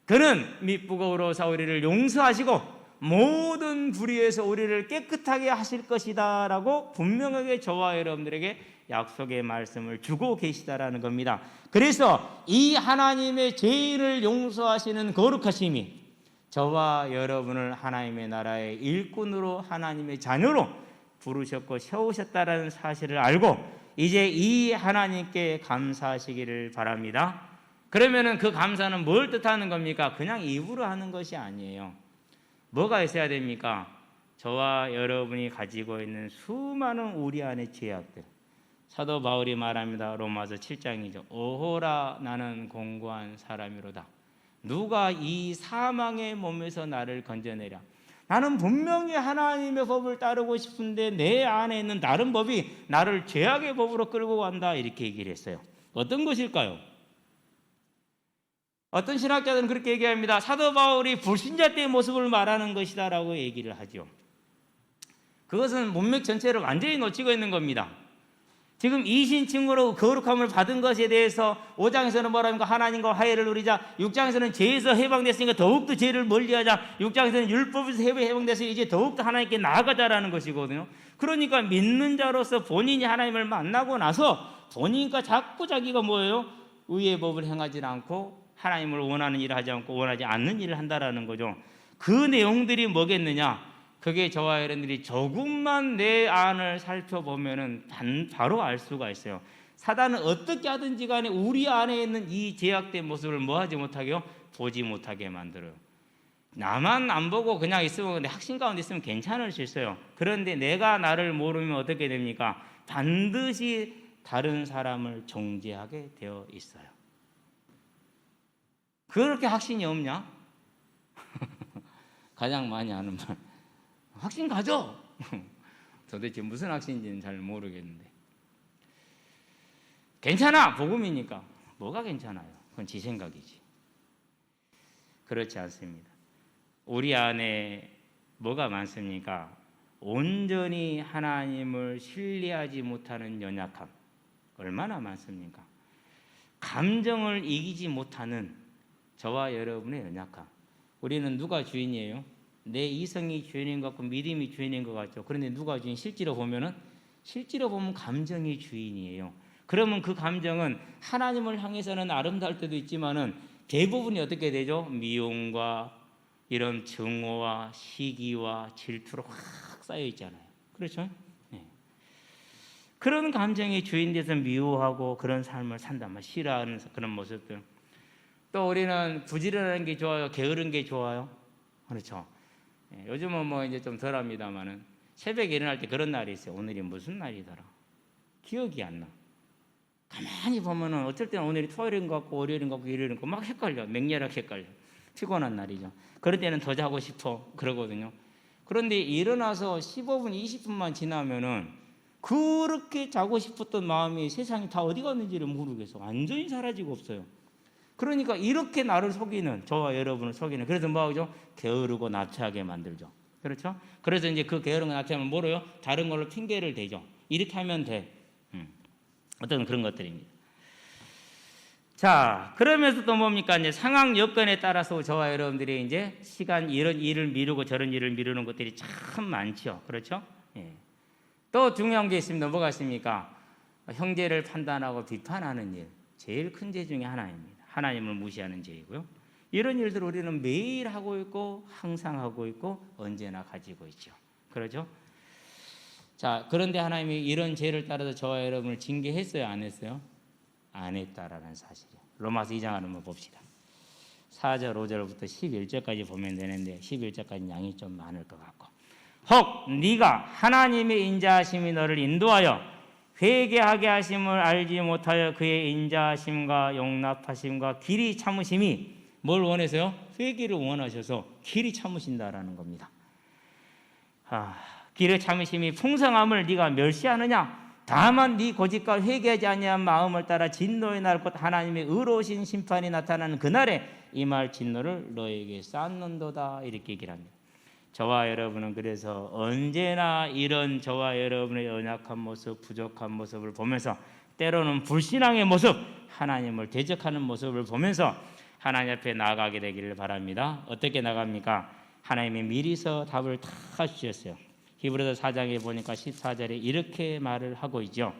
그는 미쁘고 의로우사 우리를 용서하시고 모든 불의에서 우리를 깨끗하게 하실 것이다 라고 분명하게 저와 여러분들에게 약속의 말씀을 주고 계시다라는 겁니다. 그래서 이 하나님의 죄를 용서하시는 거룩하심이 저와 여러분을 하나님의 나라의 일꾼으로 하나님의 자녀로 부르셨고 세우셨다라는 사실을 알고 이제 이 하나님께 감사하시기를 바랍니다. 그러면은 그 감사는 뭘 뜻하는 겁니까? 그냥 입으로 하는 것이 아니에요. 뭐가 있어야 됩니까? 저와 여러분이 가지고 있는 수많은 우리 안의 죄악들. 사도 바울이 말합니다. 로마서 7장이죠. 오호라 나는 공고한 사람이로다. 누가 이 사망의 몸에서 나를 건져내랴. 나는 분명히 하나님의 법을 따르고 싶은데 내 안에 있는 다른 법이 나를 죄악의 법으로 끌고 간다. 이렇게 얘기를 했어요. 어떤 것일까요? 어떤 신학자들은 그렇게 얘기합니다. 사도 바울이 불신자 때의 모습을 말하는 것이다 라고 얘기를 하죠. 그것은 문맥 전체를 완전히 놓치고 있는 겁니다. 지금 이신칭으로 거룩함을 받은 것에 대해서 5장에서는 뭐랍니까? 하나님과 화해를 누리자. 6장에서는 죄에서 해방됐으니까 더욱더 죄를 멀리하자. 6장에서는 율법에서 해방됐으니 이제 더욱더 하나님께 나아가자라는 것이거든요. 그러니까 믿는 자로서 본인이 하나님을 만나고 나서 본인과 자꾸 자기가 뭐예요? 의의 법을 행하지 않고 하나님을 원하는 일을 하지 않고 원하지 않는 일을 한다라는 거죠. 그 내용들이 뭐겠느냐? 그게 저와 여러분들이 조금만 내 안을 살펴보면은 바로 알 수가 있어요. 사단은 어떻게 하든지 간에 우리 안에 있는 이 제약된 모습을 뭐 하지 못하게요? 보지 못하게 만들어요. 나만 안 보고 그냥 있으면, 근데 확신 가운데 있으면 괜찮을 수 있어요. 그런데 내가 나를 모르면 어떻게 됩니까? 반드시 다른 사람을 정죄하게 되어 있어요. 그렇게 확신이 없냐? 가장 많이 하는 말. 확신 가져. 도대체 무슨 확신인지는 잘 모르겠는데. 괜찮아. 복음이니까. 뭐가 괜찮아요? 그건 지 생각이지. 그렇지 않습니다. 우리 안에 뭐가 많습니까? 온전히 하나님을 신뢰하지 못하는 연약함. 얼마나 많습니까? 감정을 이기지 못하는 저와 여러분의 연약함. 우리는 누가 주인이에요? 내 이성이 주인인 것 같고 믿음이 주인인 것 같죠. 그런데 누가 주인? 실제로 보면 감정이 주인이에요. 그러면 그 감정은 하나님을 향해서는 아름다울 때도 있지만은 대부분이 어떻게 되죠? 미움과 이런 증오와 시기와 질투로 확 쌓여 있잖아요. 그렇죠? 네. 그런 감정이 주인 돼서 미워하고 그런 삶을 산단 말이에요. 싫어하는 그런 모습들. 또 우리는 부지런한 게 좋아요? 게으른 게 좋아요? 그렇죠. 요즘은 뭐 이제 좀 덜합니다만은 새벽에 일어날 때 그런 날이 있어요. 오늘이 무슨 날이더라? 기억이 안 나. 가만히 보면은 어쩔 때는 오늘이 토요일인 것 같고 월요일인 것 같고 일요일인 것 같고 막 헷갈려. 맹렬하게 헷갈려. 피곤한 날이죠. 그럴 때는 더 자고 싶어 그러거든요. 그런데 일어나서 15분, 20분만 지나면은 그렇게 자고 싶었던 마음이 세상이 다 어디 갔는지를 모르겠어. 완전히 사라지고 없어요. 그러니까 이렇게 나를 속이는, 저와 여러분을 속이는, 그래서 뭐하죠? 게으르고 나태하게 만들죠. 그렇죠? 그래서 이제 그 게으르고 나태하면 뭐로요? 다른 걸로 핑계를 대죠. 이렇게 하면 돼. 어떤 그런 것들입니다. 자, 그러면서 또 뭡니까? 이제 상황 여건에 따라서 저와 여러분들이 이제 시간, 이런 일을 미루고 저런 일을 미루는 것들이 참 많죠. 그렇죠? 예. 또 중요한 게 있습니다. 뭐가 있습니까? 형제를 판단하고 비판하는 일. 제일 큰 죄 중에 하나입니다. 하나님을 무시하는 죄이고요. 이런 일들을 우리는 매일 하고 있고 항상 하고 있고 언제나 가지고 있죠. 그렇죠? 자, 그런데 하나님이 이런 죄를 따라서 저와 여러분을 징계했어요? 안 했어요? 안 했다라는 사실이에요. 로마서 2장 한번 봅시다. 4절, 5절부터 11절까지 보면 되는데 11절까지 양이 좀 많을 것 같고, 혹 네가 하나님의 인자하심이 너를 인도하여 회개하게 하심을 알지 못하여 그의 인자하심과 용납하심과 길이 참으심이 뭘 원해서요? 회개를 원하셔서 길이 참으신다라는 겁니다. 길을 참으심이 풍성함을 네가 멸시하느냐? 다만 네 고집과 회개하지 아니한 마음을 따라 진노의 날 곧 하나님의 의로우신 심판이 나타나는 그날에 이 말 진노를 너에게 쌓는도다. 이렇게 얘기를 합니다. 저와 여러분은 그래서 언제나 이런 저와 여러분의 연약한 모습, 부족한 모습을 보면서, 때로는 불신앙의 모습, 하나님을 대적하는 모습을 보면서 하나님 앞에 나아가게 되기를 바랍니다. 어떻게 나갑니까? 하나님이 미리서 답을 다 주셨어요. 히브리서 4장에 보니까 14절에 이렇게 말을 하고 있죠.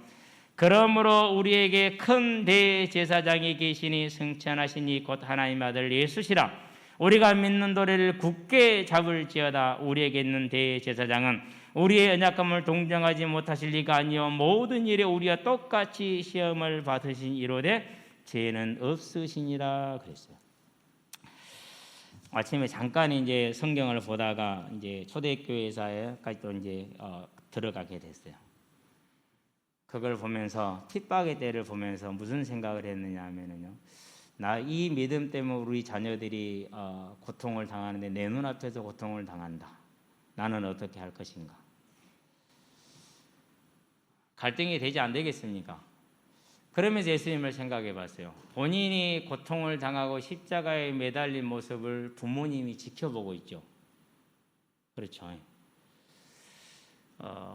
그러므로 우리에게 큰 대제사장이 계시니 승천하시니 곧 하나님의 아들 예수시라. 우리가 믿는 도리를 굳게 잡을지어다. 우리에게 있는 대제사장은 우리의 연약함을 동정하지 못하실 리가 아니요 모든 일에 우리와 똑같이 시험을 받으신 이로되 죄는 없으시니라 그랬어요. 아침에 잠깐 이제 성경을 보다가 이제 초대교회사에까지 또 이제 들어가게 됐어요. 그걸 보면서 핍박의 때를 보면서 무슨 생각을 했느냐 하면은요, 나 이 믿음 때문에 우리 자녀들이 고통을 당하는데 내 눈앞에서 고통을 당한다. 나는 어떻게 할 것인가? 갈등이 되지 안 되겠습니까? 그러면서 예수님을 생각해 봤어요. 본인이 고통을 당하고 십자가에 매달린 모습을 부모님이 지켜보고 있죠. 그렇죠.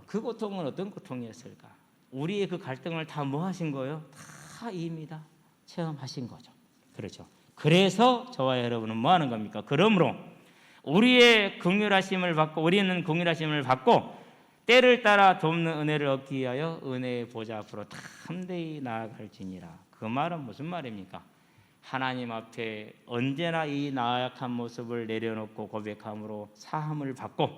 그 고통은 어떤 고통이었을까? 우리의 그 갈등을 다 뭐 하신 거예요? 다 이미 다 체험하신 거죠. 그렇죠. 그래서 저와 여러분은 뭐 하는 겁니까? 그러므로 우리의 긍휼하심을 받고, 우리는 긍휼하심을 받고 때를 따라 돕는 은혜를 얻기 위하여 은혜의 보좌 앞으로 담대히 나아갈지니라. 그 말은 무슨 말입니까? 하나님 앞에 언제나 이 나약한 모습을 내려놓고 고백함으로 사함을 받고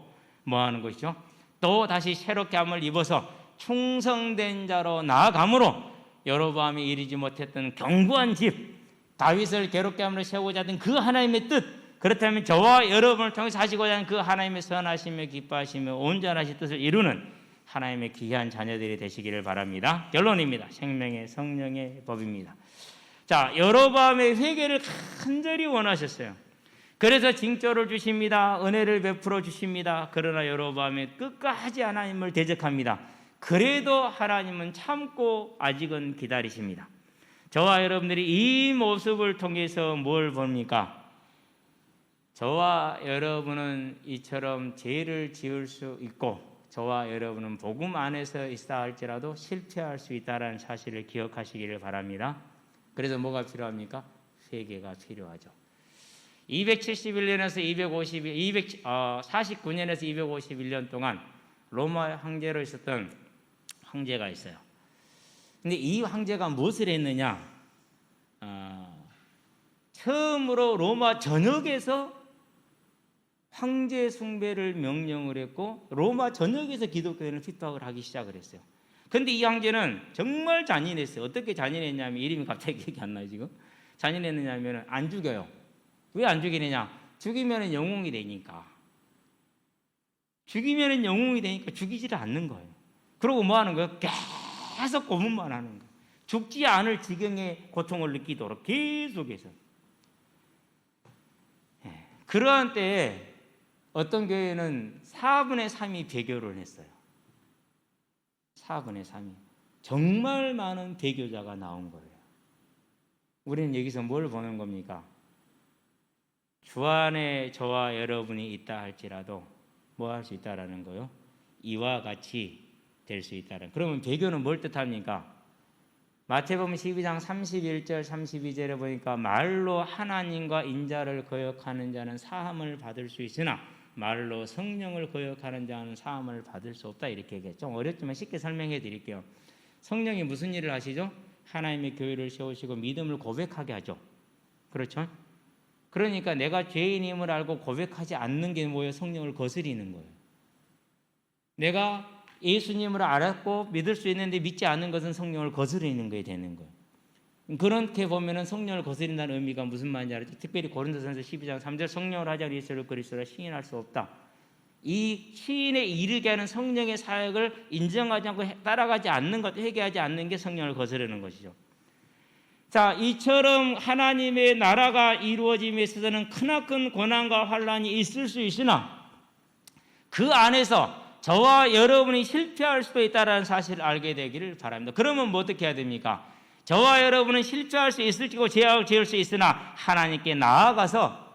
뭐 하는 것이죠? 또 다시 새롭게 함을 입어서 충성된 자로 나아감으로 여로보암이 이루지 못했던 견고한 집, 다윗을 괴롭게 함으로 세우고자 하던 그 하나님의 뜻, 그렇다면 저와 여러분을 통해서 하시고자 하는 그 하나님의 선하시며 기뻐하시며 온전하신 뜻을 이루는 하나님의 귀한 자녀들이 되시기를 바랍니다. 결론입니다. 생명의 성령의 법입니다. 자, 여로보암의 회개를 간절히 원하셨어요. 그래서 징조를 주십니다. 은혜를 베풀어 주십니다. 그러나 여로보암이 끝까지 하나님을 대적합니다. 그래도 하나님은 참고 아직은 기다리십니다. 저와 여러분들이 이 모습을 통해서 뭘 봅니까? 저와 여러분은 이처럼 죄를 지을 수 있고, 저와 여러분은 복음 안에서 있다 할지라도 실패할 수 있다는 사실을 기억하시기를 바랍니다. 그래서 뭐가 필요합니까? 회개가 필요하죠. 271년에서 49년에서 251년 동안 로마 황제로 있었던 황제가 있어요. 근데 이 황제가 무엇을 했느냐? 처음으로 로마 전역에서 황제 숭배를 명령을 했고, 로마 전역에서 기독교인을 핍박을 하기 시작을 했어요. 그런데 이 황제는 정말 잔인했어요. 어떻게 잔인했냐면, 이름이 갑자기 기억이 안 나요 지금. 잔인했느냐면 안 죽여요. 왜 안 죽이느냐? 죽이면 영웅이 되니까. 죽이면 영웅이 되니까 죽이지를 않는 거예요. 그리고 뭐 하는 거예요? 계속 고문만 하는 거예요. 죽지 않을 지경의 고통을 느끼도록 계속해서. 그러한 때에 어떤 교회는 4분의 3이 배교를 했어요. 4분의 3이. 정말 많은 배교자가 나온 거예요. 우리는 여기서 뭘 보는 겁니까? 주 안에 저와 여러분이 있다 할지라도 뭐 할 수 있다라는 거요? 이와 같이 될 수 있다는. 그러면 배교는 뭘 뜻합니까? 마태복음 12장 31절 32절에 보니까 말로 하나님과 인자를 거역하는 자는 사함을 받을 수 있으나 말로 성령을 거역하는 자는 사함을 받을 수 없다, 이렇게 얘기해요. 좀 어렵지만 쉽게 설명해 드릴게요. 성령이 무슨 일을 하시죠? 하나님의 교회를 세우시고 믿음을 고백하게 하죠. 그렇죠? 그러니까 내가 죄인임을 알고 고백하지 않는 게 뭐예요? 성령을 거스리는 거예요. 내가 예수님을 알았고 믿을 수 있는데 믿지 않는 것은 성령을 거스리는 게 되는 거예요. 그렇게 보면은 성령을 거스린다는 의미가 무슨 말인지 알죠? 특별히 고린도전서 12장 3절 성령을 하자 예수를 그리스도라 시인할 수 없다. 이 시인에 이르게 하는 성령의 사역을 인정하지 않고 따라가지 않는 것, 회개하지 않는 게 성령을 거스르는 것이죠. 자, 이처럼 하나님의 나라가 이루어짐에 있어서는 크나큰 고난과 환란이 있을 수 있으나 그 안에서 저와 여러분이 실패할 수도 있다는 사실을 알게 되기를 바랍니다. 그러면 뭐 어떻게 해야 됩니까? 저와 여러분은 실패할 수 있을지고 죄악을 지을 수 있으나 하나님께 나아가서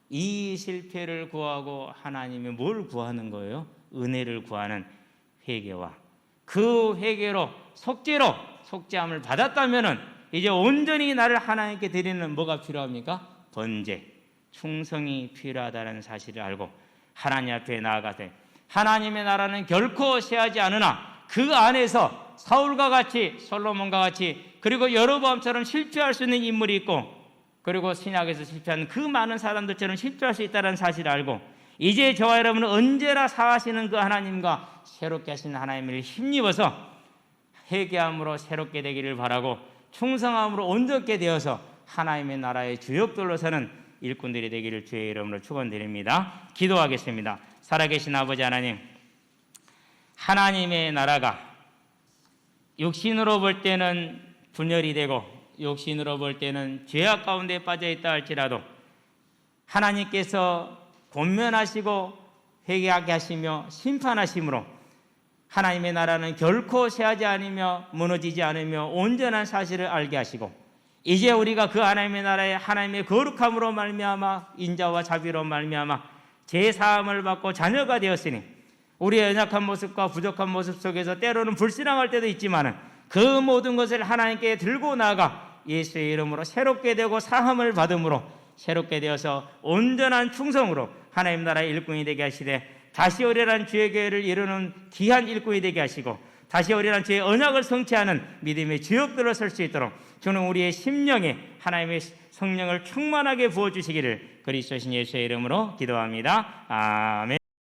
이 실패를 구하고 하나님이 뭘 구하는 거예요? 은혜를 구하는 회개와 그 회개로 속죄함을 받았다면은 이제 온전히 나를 하나님께 드리는 뭐가 필요합니까? 번제, 충성이 필요하다는 사실을 알고 하나님 앞에 나아가되 하나님의 나라는 결코 쇠하지 않으나 그 안에서 사울과 같이 솔로몬과 같이 그리고 여로보암처럼 실패할 수 있는 인물이 있고 그리고 신약에서 실패한 그 많은 사람들처럼 실패할 수 있다는 사실을 알고 이제 저와 여러분은 언제나 사하시는 그 하나님과 새롭게 하시는 하나님을 힘입어서 회개함으로 새롭게 되기를 바라고 충성함으로 온전케 되어서 하나님의 나라의 주역들로 서는 일꾼들이 되기를 주의 이름으로 축원드립니다. 기도하겠습니다. 살아계신 아버지 하나님, 하나님의 나라가 육신으로 볼 때는 분열이 되고 육신으로 볼 때는 죄악 가운데 빠져 있다 할지라도 하나님께서 권면하시고 회개하게 하시며 심판하심으로 하나님의 나라는 결코 쇠하지 않으며 무너지지 않으며 온전한 사실을 알게 하시고 이제 우리가 그 하나님의 나라에 하나님의 거룩함으로 말미암아 인자와 자비로 말미암아 제사함을 받고 자녀가 되었으니 우리의 연약한 모습과 부족한 모습 속에서 때로는 불신앙할 때도 있지만 그 모든 것을 하나님께 들고 나아가 예수의 이름으로 새롭게 되고 사함을 받음으로 새롭게 되어서 온전한 충성으로 하나님 나라의 일꾼이 되게 하시되 다시 오리란 주의 교회를 이루는 귀한 일꾼이 되게 하시고 다시 오리란 주의 언약을 성취하는 믿음의 주역들로 설 수 있도록 주는 우리의 심령에 하나님의 성령을 충만하게 부어주시기를 그리스도신 예수의 이름으로 기도합니다. 아멘.